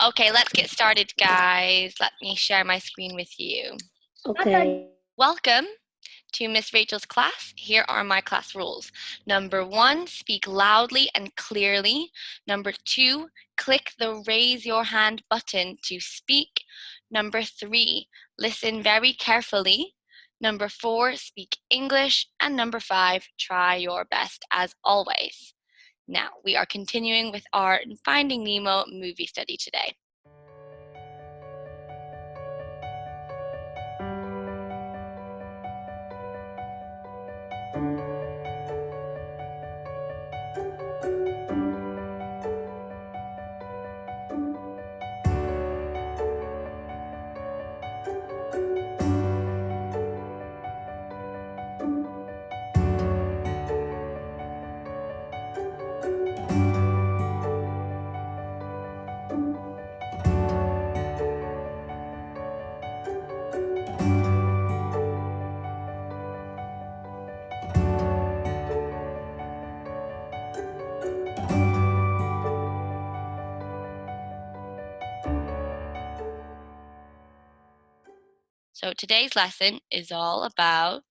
Okay, let's get started, guys. Let me share my screen with you. Okay. Welcome to Miss Rachel's class. Here are my class rules. Number 1, speak loudly and clearly. Number 2, click the raise your hand button to speak. Number 3, listen very carefully. Number 4, speak English. And number 5, try your best as always. Now, we are continuing with our Finding Nemo movie study today. So today's lesson is all about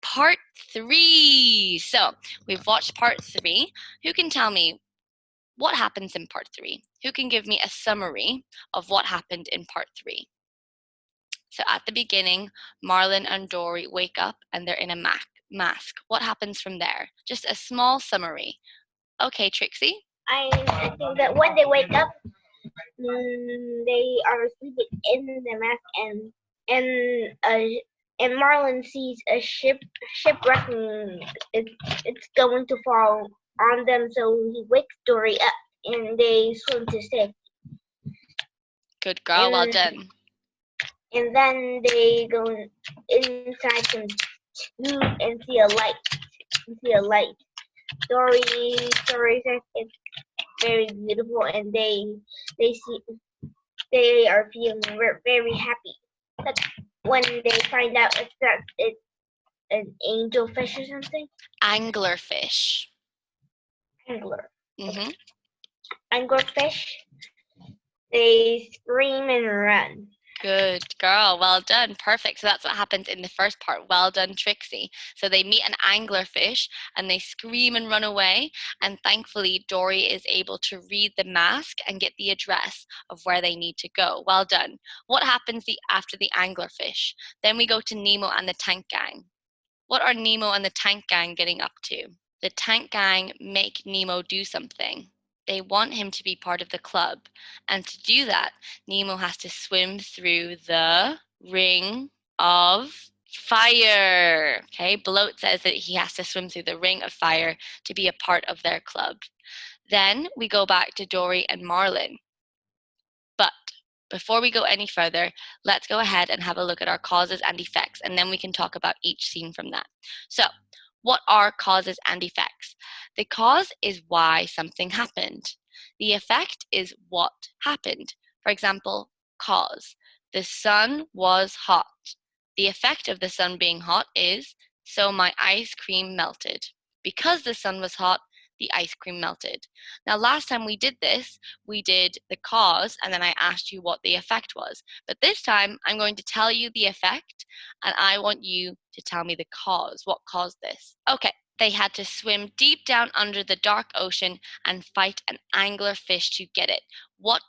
part 3. So we've watched part 3. Who can tell me what happens in part 3? Who can give me a summary of what happened in part 3? So at the beginning, Marlin and Dory wake up and they're in a mask. What happens from there? Just a small summary. Okay, Trixie? I think that when they wake up, they are sleeping in the mask, and Marlin sees a shipwrecking. It's going to fall on them, so he wakes Dory up, and they swim to safety. Good girl, well done. And then they go inside some tube and see a light. Dory says it's very beautiful, and they are feeling very happy. But when they find out it's an angelfish or something. Anglerfish. Angler. Mm-hmm. Anglerfish. They scream and run. Good girl, well done, perfect. So that's what happens in the first part. Well done, Trixie. So they meet an anglerfish and they scream and run away, and thankfully Dory is able to read the mask and get the address of where they need to go. Well done. What happens after the anglerfish? Then we go to Nemo and the tank gang. What are Nemo and the tank gang getting up to? The tank gang make Nemo do something. They want him to be part of the club. And to do that, Nemo has to swim through the ring of fire. Okay, Bloat says that he has to swim through the ring of fire to be a part of their club. Then we go back to Dory and Marlin. But before we go any further, let's go ahead and have a look at our causes and effects, and then we can talk about each scene from that. So, what are causes and effects? The cause is why something happened. The effect is what happened. For example, cause. The sun was hot. The effect of the sun being hot is, so my ice cream melted. Because the sun was hot, the ice cream melted. Now, last time we did this, we did the cause, and then I asked you what the effect was. But this time, I'm going to tell you the effect, and I want you to tell me the cause. What caused this? Okay, they had to swim deep down under the dark ocean and fight an anglerfish to get it. What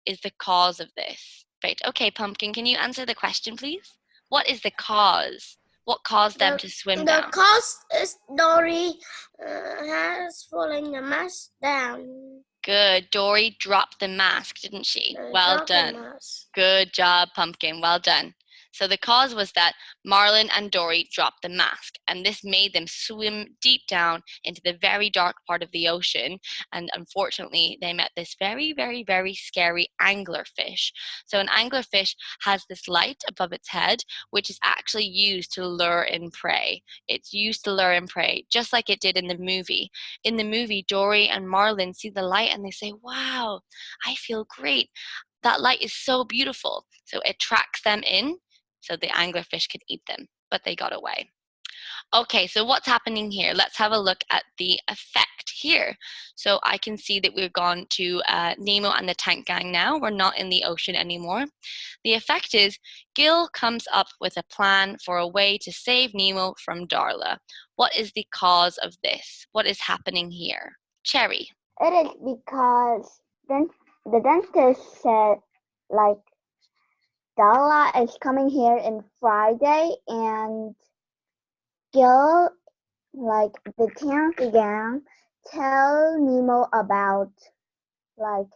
is the cause of this? Right, okay, Pumpkin, can you answer the question, please? What is the cause? What caused them to swim down? The cause is Dory has fallen the mask down. Good. Dory dropped the mask, didn't she? Well done. Good job, Pumpkin. Well done. So the cause was that Marlin and Dory dropped the mask, and this made them swim deep down into the very dark part of the ocean. And unfortunately, they met this very, very, very scary anglerfish. So an anglerfish has this light above its head, which is actually used to lure in prey. It's used to lure in prey, just like it did in the movie. In the movie, Dory and Marlin see the light and they say, wow, I feel great. That light is so beautiful. So it attracts them in so the anglerfish could eat them, but they got away. Okay, so what's happening here? Let's have a look at the effect here. So I can see that we've gone to Nemo and the tank gang now. We're not in the ocean anymore. The effect is Gil comes up with a plan for a way to save Nemo from Darla. What is the cause of this? What is happening here? Cherry. It is because the dentist said, like, Darla is coming here in Friday, and Gil, like the tank gang, tell Nemo about, like,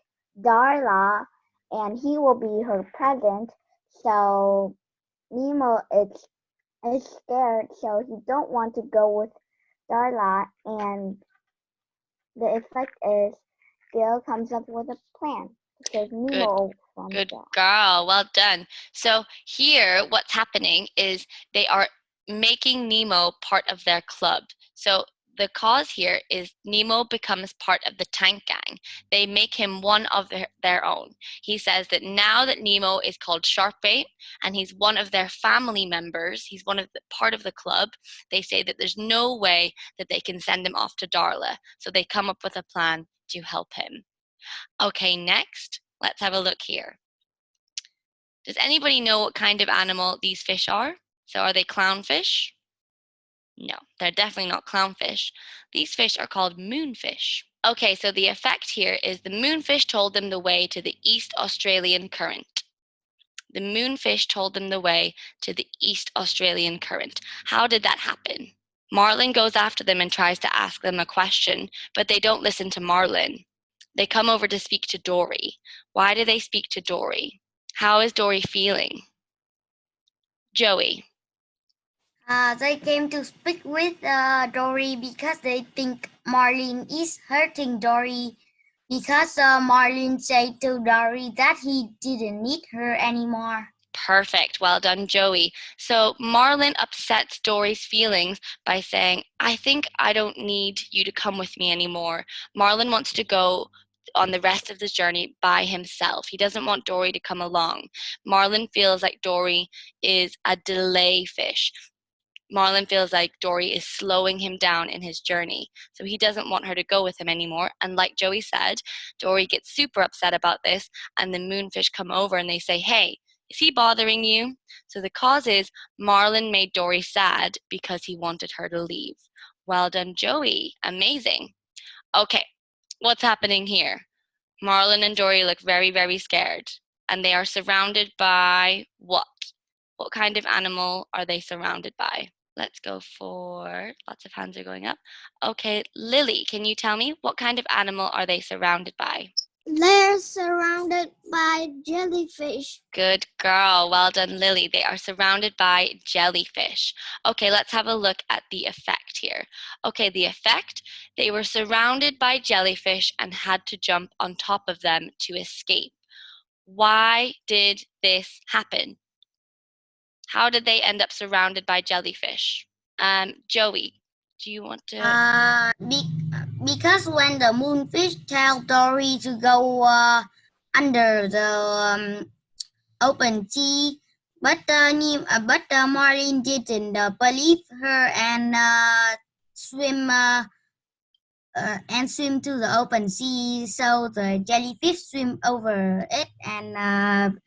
Darla, and he will be her present. So Nemo is scared, so he don't want to go with Darla, and the effect is Gil comes up with a plan to save Nemo from Good Darla. girl, well done. So here, what's happening is they are making Nemo part of their club. So the cause here is Nemo becomes part of the tank gang. They make him one of their own. He says that now that Nemo is called Sharkbait and he's one of their family members, he's one of the part of the club, they say that there's no way that they can send him off to Darla. So they come up with a plan to help him. Okay, next, let's have a look here. Does anybody know what kind of animal these fish are? So are they clownfish? No, they're definitely not clownfish. These fish are called moonfish. Okay, so the effect here is the moonfish told them the way to the East Australian current. The moonfish told them the way to the East Australian current. How did that happen? Marlin goes after them and tries to ask them a question, but they don't listen to Marlin. They come over to speak to Dory. Why do they speak to Dory? How is Dory feeling? Joey. They came to speak with Dory because they think Marlin is hurting Dory because Marlin said to Dory that he didn't need her anymore. Perfect. Well done, Joey. So Marlin upsets Dory's feelings by saying, I think I don't need you to come with me anymore. Marlin wants to go on the rest of the journey by himself. He doesn't want Dory to come along. Marlin feels like Dory is a delay fish. Marlin feels like Dory is slowing him down in his journey. So he doesn't want her to go with him anymore. And like Joey said, Dory gets super upset about this, and the moonfish come over and they say, hey, is he bothering you? So the cause is Marlin made Dory sad because he wanted her to leave. Well done, Joey. Amazing. Okay, what's happening here? Marlin and Dory look very, very scared. And they are surrounded by what? What kind of animal are they surrounded by? Let's go for, lots of hands are going up. Okay, Lily, can you tell me what kind of animal are they surrounded by? They're surrounded by jellyfish. Good girl. Well done, Lily. They are surrounded by jellyfish. Okay, let's have a look at the effect here. Okay, the effect, they were surrounded by jellyfish and had to jump on top of them to escape. Why did this happen? How did they end up surrounded by jellyfish? Joey, do you want to? Because when the moonfish tell Dory to go under the open sea, but Marlin didn't believe her and swim to the open sea. So the jellyfish swim over it, and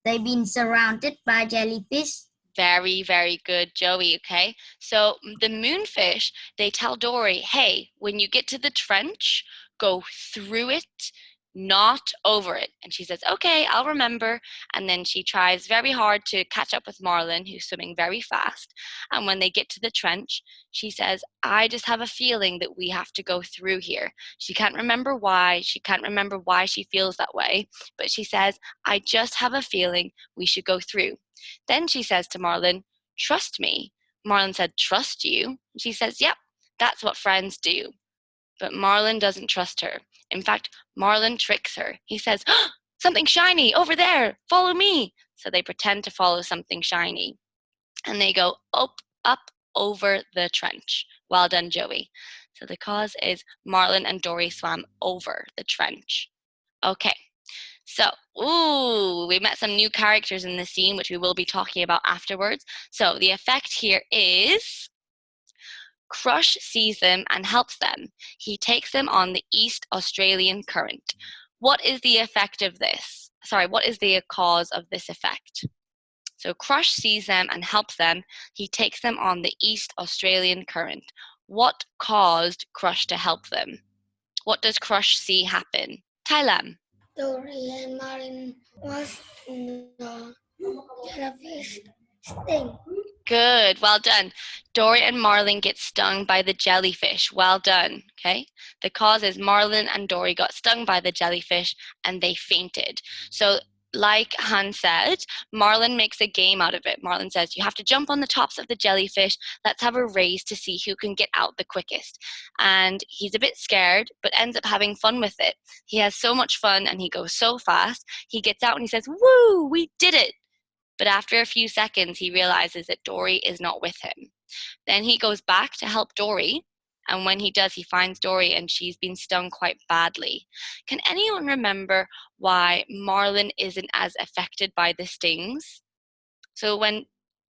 they've been surrounded by jellyfish. Very, very good, Joey. Okay. So the moonfish, they tell Dory, hey, when you get to the trench, go through it, not over it. And she says, okay, I'll remember. And then she tries very hard to catch up with Marlin, who's swimming very fast. And when they get to the trench, she says, I just have a feeling that we have to go through here. She can't remember why. She can't remember why she feels that way. But she says, I just have a feeling we should go through. Then she says to Marlin, trust me. Marlin said, trust you? She says, yep, that's what friends do. But Marlin doesn't trust her. In fact, Marlin tricks her. He says, oh, something shiny over there, follow me. So they pretend to follow something shiny. And they go up over the trench. Well done, Joey. So the cause is Marlin and Dory swam over the trench. Okay. So, we met some new characters in the scene, which we will be talking about afterwards. So the effect here is Crush sees them and helps them. He takes them on the East Australian Current. What is the effect of this? Sorry, what is the cause of this effect? So Crush sees them and helps them. He takes them on the East Australian Current. What caused Crush to help them? What does Crush see happen? Thailam. Dory and Marlin was in the jellyfish sting. Good, well done. Dory and Marlin get stung by the jellyfish. Well done. Okay. The cause is Marlin and Dory got stung by the jellyfish and they fainted. So, like Han said, Marlin makes a game out of it. Marlin says, you have to jump on the tops of the jellyfish. Let's have a race to see who can get out the quickest. And he's a bit scared, but ends up having fun with it. He has so much fun and he goes so fast. He gets out and he says, woo, we did it. But after a few seconds, he realizes that Dory is not with him. Then he goes back to help Dory, and when he does, he finds Dory and she's been stung quite badly. Can anyone remember why Marlin isn't as affected by the stings? So when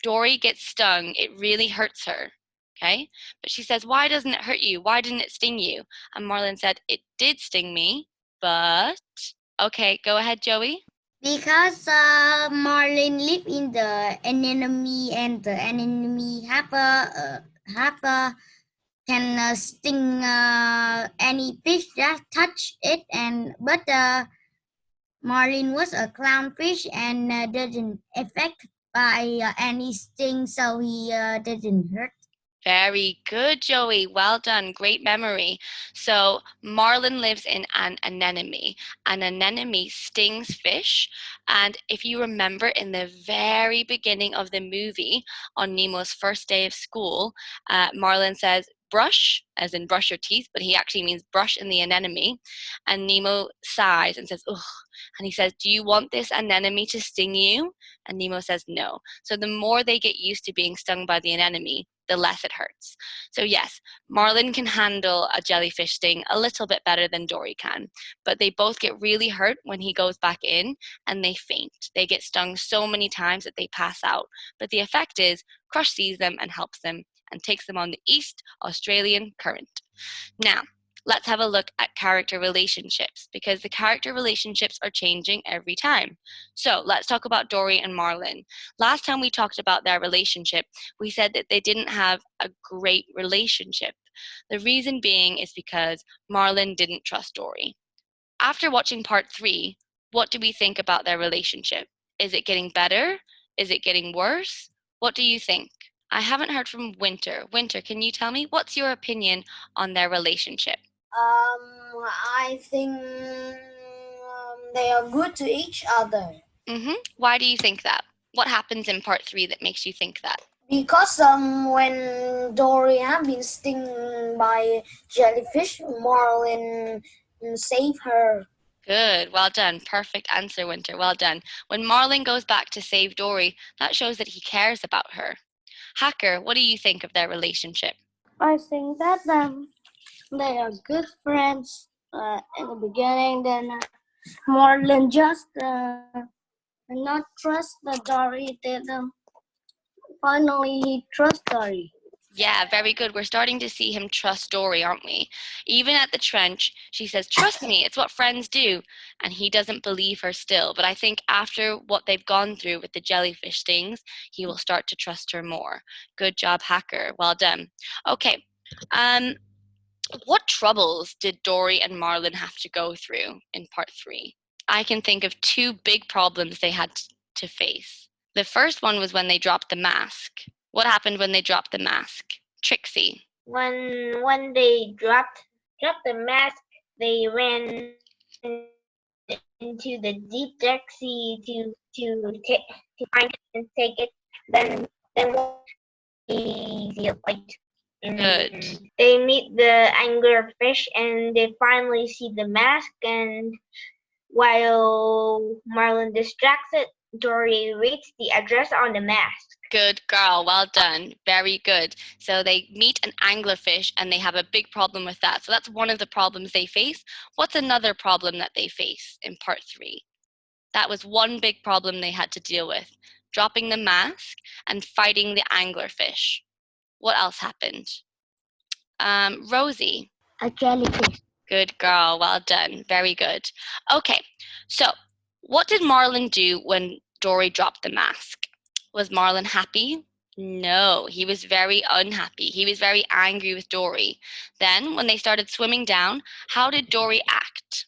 Dory gets stung, it really hurts her, okay? But she says, why doesn't it hurt you? Why didn't it sting you? And Marlin said, it did sting me, but... Okay, go ahead, Joey. Because Marlin live in the anemone and the anemone have a can sting any fish that touch it, and but Marlin was a clownfish and didn't affect by any sting, so he didn't hurt. Very good, Joey. Well done. Great memory. So Marlin lives in an anemone. An anemone stings fish. And if you remember in the very beginning of the movie, on Nemo's first day of school, Marlin says, brush, as in brush your teeth, but he actually means brush in the anemone. And Nemo sighs and says, ugh. And he says, do you want this anemone to sting you? And Nemo says, no. So the more they get used to being stung by the anemone, the less it hurts. So yes, Marlin can handle a jellyfish sting a little bit better than Dory can, but they both get really hurt when he goes back in and they faint. They get stung so many times that they pass out. But the effect is Crush sees them and helps them and takes them on the East Australian Current. Now, let's have a look at character relationships because the character relationships are changing every time. So let's talk about Dory and Marlin. Last time we talked about their relationship, we said that they didn't have a great relationship. The reason being is because Marlin didn't trust Dory. After watching part 3, what do we think about their relationship? Is it getting better? Is it getting worse? What do you think? I haven't heard from Winter. Winter, can you tell me what's your opinion on their relationship? I think they are good to each other. Why do you think that? What happens in part 3 that makes you think that? Because when Dory had been stung by jellyfish, Marlin saved her. Good, well done. Perfect answer, Winter. Well done. When Marlin goes back to save Dory, that shows that he cares about her. Hacker, what do you think of their relationship? I think that they are good friends in the beginning. Then Marlin just not trust the Dory. Then finally he trusts Dory. Yeah, very good. We're starting to see him trust Dory, aren't we? Even at the trench, she says, trust me, it's what friends do. And he doesn't believe her still. But I think after what they've gone through with the jellyfish stings, he will start to trust her more. Good job, Hacker. Well done. Okay. What troubles did Dory and Marlin have to go through in part 3? I can think of 2 big problems they had to face. The first one was when they dropped the mask. What happened when they dropped the mask? Trixie. When they dropped the mask, they ran into the deep dark sea to find it and take it. Then easy light. Good. They meet the anglerfish and they finally see the mask. And while Marlin distracts it, Dory reads the address on the mask. Good girl, well done. Very good. So they meet an anglerfish and they have a big problem with that. So that's one of the problems they face. What's another problem that they face in part 3? That was one big problem they had to deal with. Dropping the mask and fighting the anglerfish. What else happened? Rosie. A jellyfish. Good girl. Well done. Very good. Okay, so what did Marlin do when Dory dropped the mask? Was Marlin happy? No, he was very unhappy. He was very angry with Dory. Then, when they started swimming down, how did Dory act?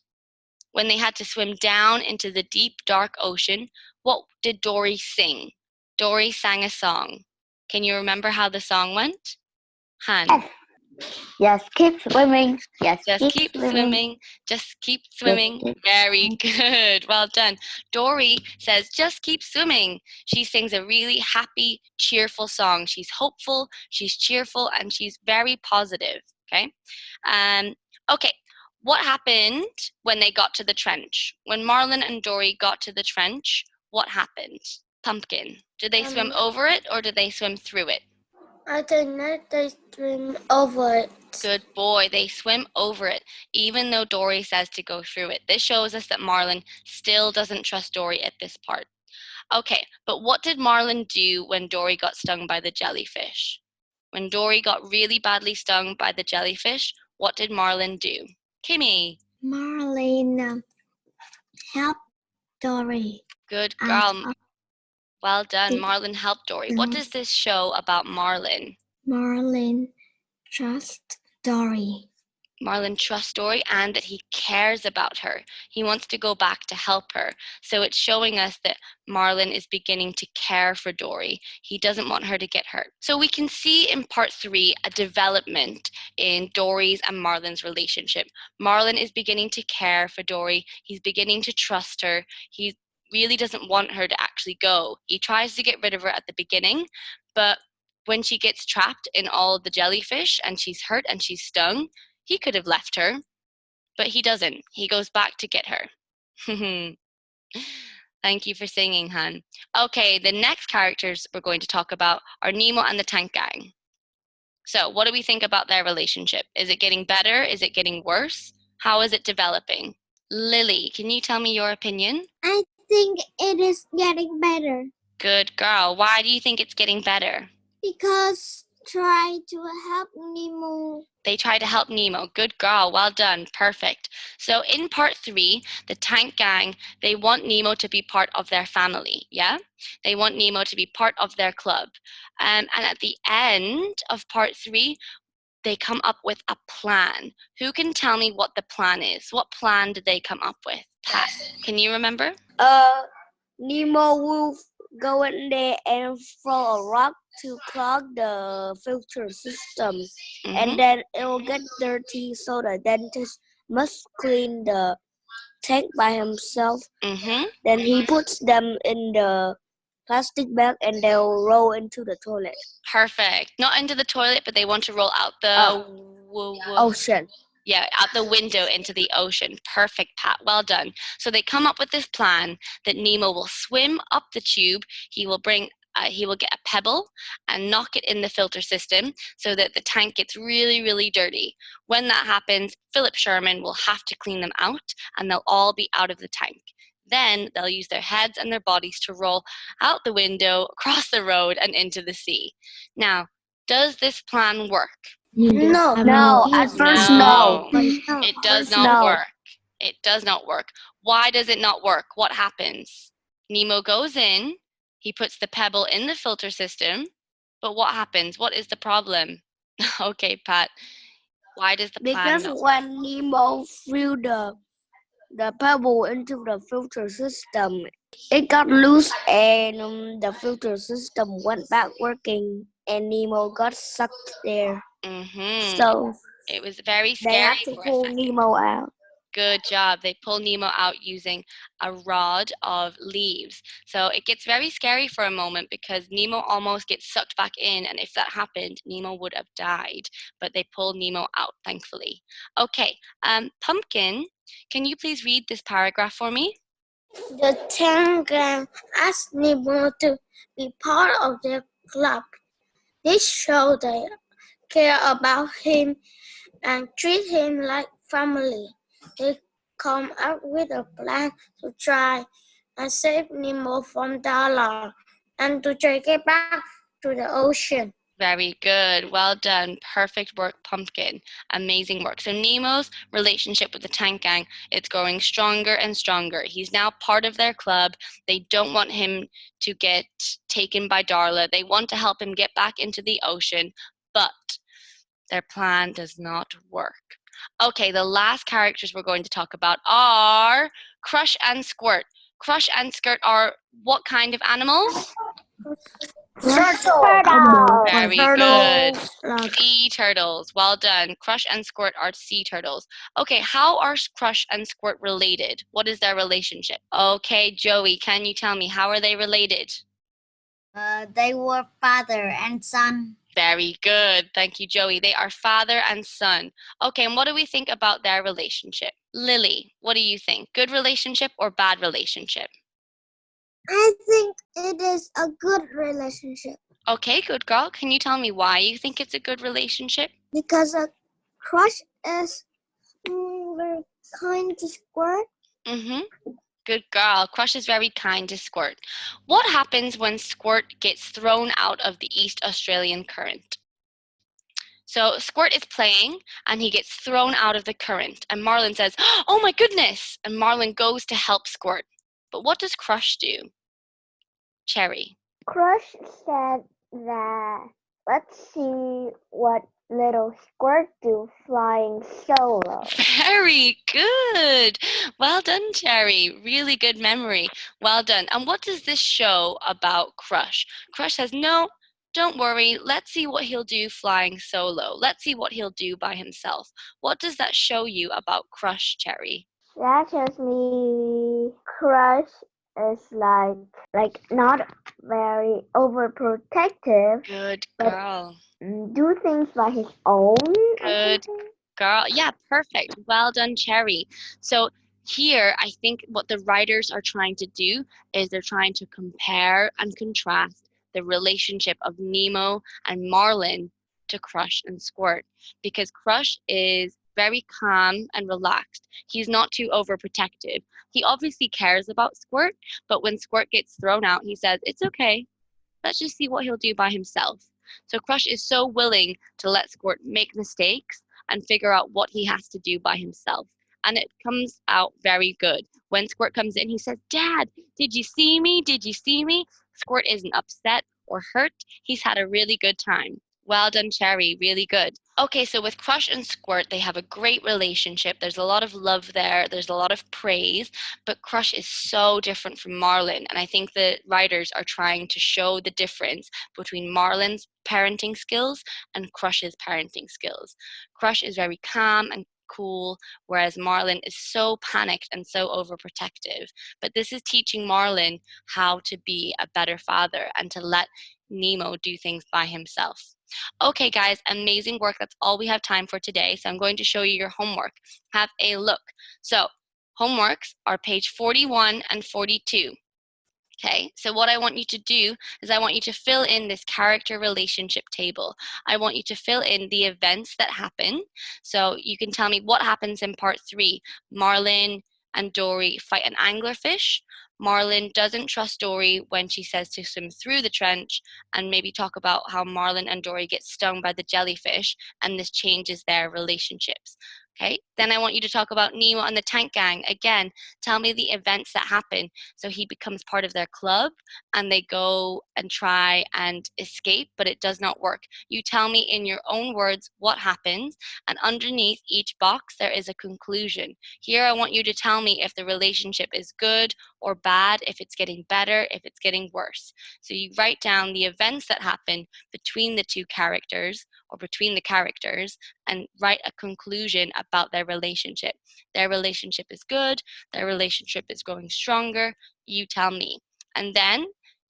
When they had to swim down into the deep, dark ocean, what did Dory sing? Dory sang a song. Can you remember how the song went? Han. Yes, keep swimming. Yes, Just keep swimming. Just keep swimming. keep Very good. Well done. Dory says, just keep swimming. She sings a really happy, cheerful song. She's hopeful, she's cheerful, and she's very positive. Okay. Okay. What happened when they got to the trench? When Marlin and Dory got to the trench, what happened? Pumpkin. Did they swim over it or did they swim through it? I think that they swim over it. Good boy. They swim over it, even though Dory says to go through it. This shows us that Marlin still doesn't trust Dory at this part. Okay, but what did Marlin do when Dory got stung by the jellyfish? When Dory got really badly stung by the jellyfish, what did Marlin do? Kimmy. Marlin helped Dory. Good girl. Well done. Marlin helped Dory. What does this show about Marlin? Marlin trusts Dory. Marlin trusts Dory and that he cares about her. He wants to go back to help her. So it's showing us that Marlin is beginning to care for Dory. He doesn't want her to get hurt. So we can see in part 3 a development in Dory's and Marlin's relationship. Marlin is beginning to care for Dory. He's beginning to trust her. He really doesn't want her to actually go. He tries to get rid of her at the beginning, but when she gets trapped in all of the jellyfish and she's hurt and she's stung, he could have left her, but he doesn't. He goes back to get her. Thank you for singing, Han. Okay, the next characters we're going to talk about are Nemo and the Tank Gang. So, what do we think about their relationship? Is it getting better? Is it getting worse? How is it developing? Lily, can you tell me your opinion? I think it is getting better. Good girl. Why do you think it's getting better? Because try to help Nemo. They try to help Nemo. Good girl. Well done. Perfect. So in part 3, the Tank Gang, they want Nemo to be part of their family. Yeah? They want Nemo to be part of their club. And at the end of part 3, they come up with a plan. Who can tell me what the plan is? What plan did they come up with? Pat, can you remember? Nemo will go in there and throw a rock to clog the filter system. Mhm. And then it will get dirty, so the dentist must clean the tank by himself. Mhm. Then he puts them in the plastic bag and they'll roll into the toilet. Perfect. Not into the toilet, but they want to roll out the Ocean. Yeah, out the window into the ocean. Perfect, Pat. Well done. So they come up with this plan that Nemo will swim up the tube. He will get a pebble and knock it in the filter system so that the tank gets really, really dirty. When that happens, Philip Sherman will have to clean them out and they'll all be out of the tank. Then they'll use their heads and their bodies to roll out the window, across the road, and into the sea. Now, does this plan work? No. At first, No. no. It does not work. It does not work. Why does it not work? What happens? Nemo goes in, he puts the pebble in the filter system, but what happens? What is the problem? Okay, Pat. Why does the plan Because not work? when Nemo threw the pebble into the filter system, it got loose and the filter system went back working and Nemo got sucked there. Mhm. So It was very they had scary to for a pull second. Nemo out. Good job. They pull Nemo out using a rod of leaves. So it gets very scary for a moment because Nemo almost gets sucked back in. And if that happened, Nemo would have died. But they pulled Nemo out, thankfully. Okay, Pumpkin, can you please read this paragraph for me? The Tank Gang asked Nemo to be part of their club. This shows they care about him and treat him like family. They come up with a plan to try and save Nemo from Darla and to take it back to the ocean. Very good. Well done. Perfect work, Pumpkin. Amazing work. So Nemo's relationship with the Tank Gang, it's growing stronger and stronger. He's now part of their club. They don't want him to get taken by Darla. They want to help him get back into the ocean, but their plan does not work. Okay, the last characters we're going to talk about are Crush and Squirt. Crush and Skirt are what kind of animals? Turtle. Very good. Sea turtles. Well done. Crush and Squirt are sea turtles. Okay, how are Crush and Squirt related? What is their relationship? Okay, Joey, can you tell me how are they related? They were father and son. Very good. Thank you, Joey. They are father and son. Okay, and what do we think about their relationship? Lily, what do you think? Good relationship or bad relationship? I think it is a good relationship Okay, good girl. Can you tell me why you think it's a good relationship? because a crush is very kind to Squirt. Mm-hmm. Good girl. Crush is very kind to Squirt. What happens when Squirt gets thrown out of the East Australian current? So Squirt is playing and he gets thrown out of the current. And Marlin says, "Oh my goodness!" And Marlin goes to help Squirt. But what does Crush do? Cherry. Crush said that let's see what little Squirt do flying solo. Very good. Well done, Cherry. Really good memory. Well done. And what does this show about Crush? Crush says, "No, don't worry. Let's see what he'll do flying solo. Let's see what he'll do by himself." What does that show you about Crush, Cherry? That shows me Crush is like not very overprotective, Good but girl. do things by his own or Good something. girl. Yeah, perfect. Well done, Cherry. So here, I think what the writers are trying to do is they're trying to compare and contrast the relationship of Nemo and Marlin to Crush and Squirt, because Crush is very calm and relaxed. He's not too overprotective. He obviously cares about Squirt, but when Squirt gets thrown out, he says, "It's okay. Let's just see what he'll do by himself." So Crush is so willing to let Squirt make mistakes and figure out what he has to do by himself. And it comes out very good. When Squirt comes in, he says, "Dad, did you see me? Did you see me?" Squirt isn't upset or hurt. He's had a really good time. Well done, Cherry. Really good. Okay, so with Crush and Squirt, they have a great relationship. There's a lot of love there, there's a lot of praise, but Crush is so different from Marlin. And I think the writers are trying to show the difference between Marlin's parenting skills and Crush's parenting skills. Crush is very calm and cool, whereas Marlin is so panicked and so overprotective. But this is teaching Marlin how to be a better father and to let Nemo do things by himself. Okay, guys, amazing work. That's all we have time for today. So I'm going to show you your homework. Have a look. So homeworks are page 41 and 42. Okay, so what I want you to do is I want you to fill in this character relationship table. I want you to fill in the events that happen. So you can tell me what happens in part 3. Marlin and Dory fight an anglerfish. Marlin doesn't trust Dory when she says to swim through the trench, and maybe talk about how Marlin and Dory get stung by the jellyfish, and this changes their relationships. Okay, then I want you to talk about Nemo and the Tank Gang. Again, tell me the events that happen. So he becomes part of their club and they go and try and escape, but it does not work. You tell me in your own words what happens, and underneath each box there is a conclusion. Here I want you to tell me if the relationship is good or bad, if it's getting better, if it's getting worse. So you write down the events that happen between the two characters or between the characters and write a conclusion about their relationship. Their relationship is good, their relationship is growing stronger, you tell me. And then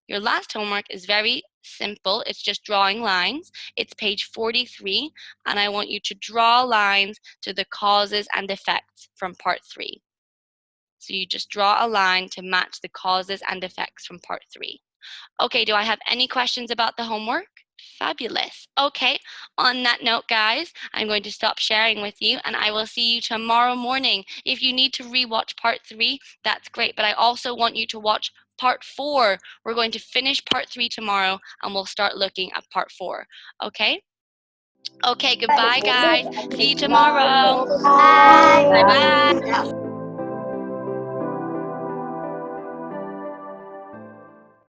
your last homework is very simple. It's just drawing lines. It's page 43, and I want you to draw lines to the causes and effects from part 3. So you just draw a line to match the causes and effects from part 3. Okay, do I have any questions about the homework? Fabulous. Okay, on that note, guys, I'm going to stop sharing with you and I will see you tomorrow morning. If you need to rewatch part 3, that's great, but I also want you to watch part 4. We're going to finish part 3 tomorrow, and we'll start looking at part 4. Okay? Okay, goodbye, guys. See you tomorrow. Bye. Bye-bye. Yeah.